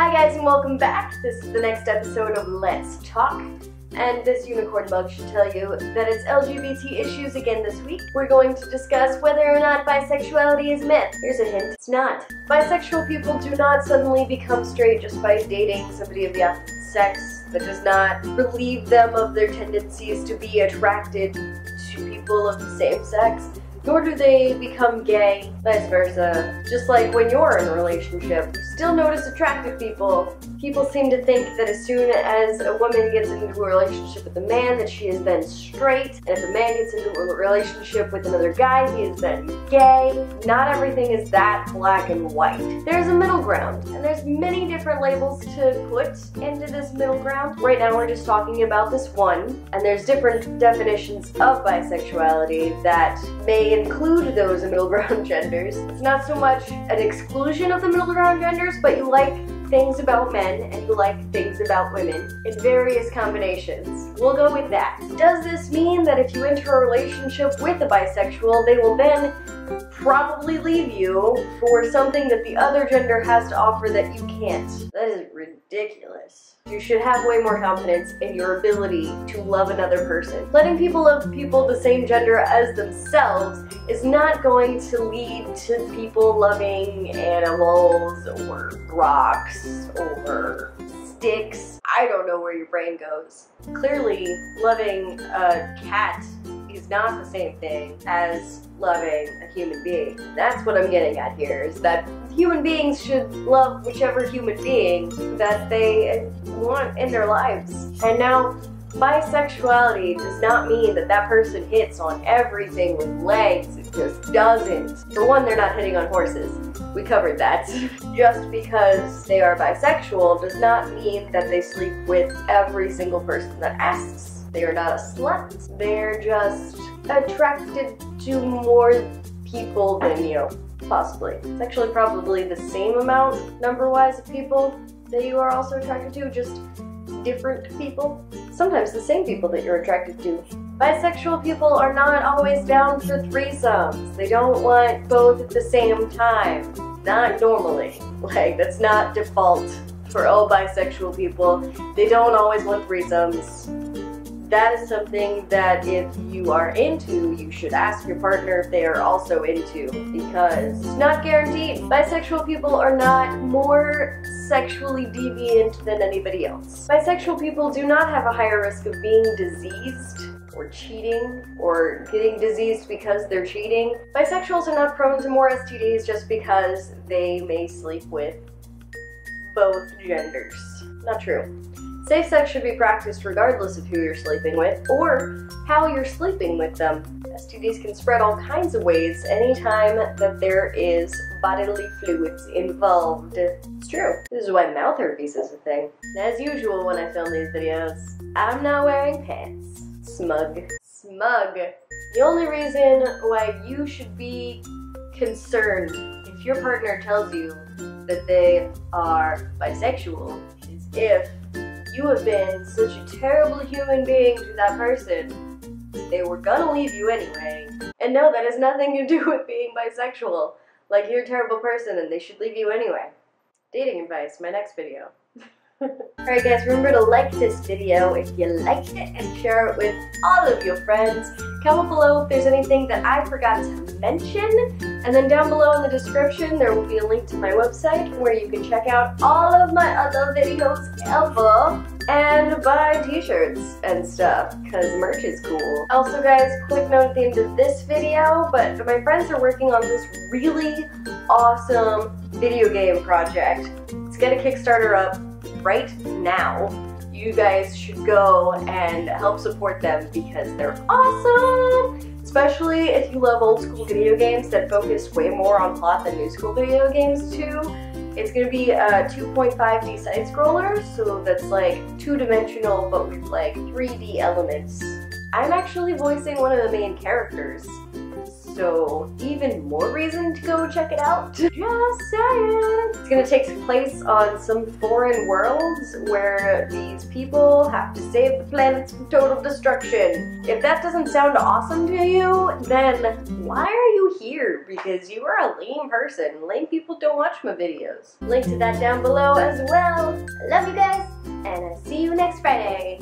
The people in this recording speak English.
Hi guys and welcome back. This is the next episode of Let's Talk. And this unicorn mug should tell you that it's LGBT issues again this week. We're going to discuss whether or not bisexuality is myth. Here's a hint, it's not. Bisexual people do not suddenly become straight just by dating somebody of the opposite sex. That does not relieve them of their tendencies to be attracted to people of the same sex. Nor do they become gay, vice versa. Just like when you're in a relationship, you still notice attractive people. People seem to think that as soon as a woman gets into a relationship with a man, that she is then straight, and if a man gets into a relationship with another guy, he is then gay. Not everything is that black and white. There's a middle ground, and there's many different labels to put into this middle ground. Right now we're just talking about this one, and there's different definitions of bisexuality that may include those middle ground genders. It's not so much an exclusion of the middle ground genders, but you like things about men and you like things about women in various combinations. We'll go with that. Does this mean that if you enter a relationship with a bisexual, they will then probably leave you for something that the other gender has to offer that you can't? That is ridiculous. You should have way more confidence in your ability to love another person. Letting people love people the same gender as themselves is not going to lead to people loving animals or rocks or sticks. I don't know where your brain goes. Clearly, loving a cat is not the same thing as loving a human being. That's what I'm getting at here, is that human beings should love whichever human being that they want in their lives. And now, bisexuality does not mean that that person hits on everything with legs. It just doesn't. For one, they're not hitting on horses. We covered that. Just because they are bisexual does not mean that they sleep with every single person that asks. They are not a slut. They're just attracted to more people than you, possibly. It's actually probably the same amount, number-wise, of people that you are also attracted to, just different people. Sometimes the same people that you're attracted to. Bisexual people are not always down for threesomes. They don't want both at the same time. Not normally. Like, that's not default for all bisexual people. They don't always want threesomes. That is something that if you are into, you should ask your partner if they are also into, because it's not guaranteed. Bisexual people are not more sexually deviant than anybody else. Bisexual people do not have a higher risk of being diseased or cheating or getting diseased because they're cheating. Bisexuals are not prone to more STDs just because they may sleep with both genders. Not true. Safe sex should be practiced regardless of who you're sleeping with or how you're sleeping with them. STDs can spread all kinds of ways anytime that there is bodily fluids involved. It's true. This is why mouth herpes is a thing. And as usual when I film these videos, I'm not wearing pants. Smug. Smug. The only reason why you should be concerned if your partner tells you that they are bisexual is if you have been such a terrible human being to that person, they were gonna leave you anyway. And no, that has nothing to do with being bisexual. Like, you're a terrible person and they should leave you anyway. Dating advice, my next video. Alright guys, remember to like this video if you liked it and share it with all of your friends. Comment below if there's anything that I forgot to mention. And then down below in the description there will be a link to my website where you can check out all of my other videos ever and buy t-shirts and stuff, because merch is cool. Also guys, quick note at the end of this video, but my friends are working on this really awesome video game project. Let's get a Kickstarter up right now. You guys should go and help support them because they're awesome! Especially if you love old school video games that focus way more on plot than new school video games too. It's going to be a 2.5D side-scroller, so that's like two-dimensional but with like 3D elements. I'm actually voicing one of the main characters, so even more reason to go check it out. Just saying. It's gonna take place on some foreign worlds where these people have to save the planet from total destruction. If that doesn't sound awesome to you, then why are you here? Because you are a lame person. Lame people don't watch my videos. Link to that down below as well. Love you guys, and I'll see you next Friday.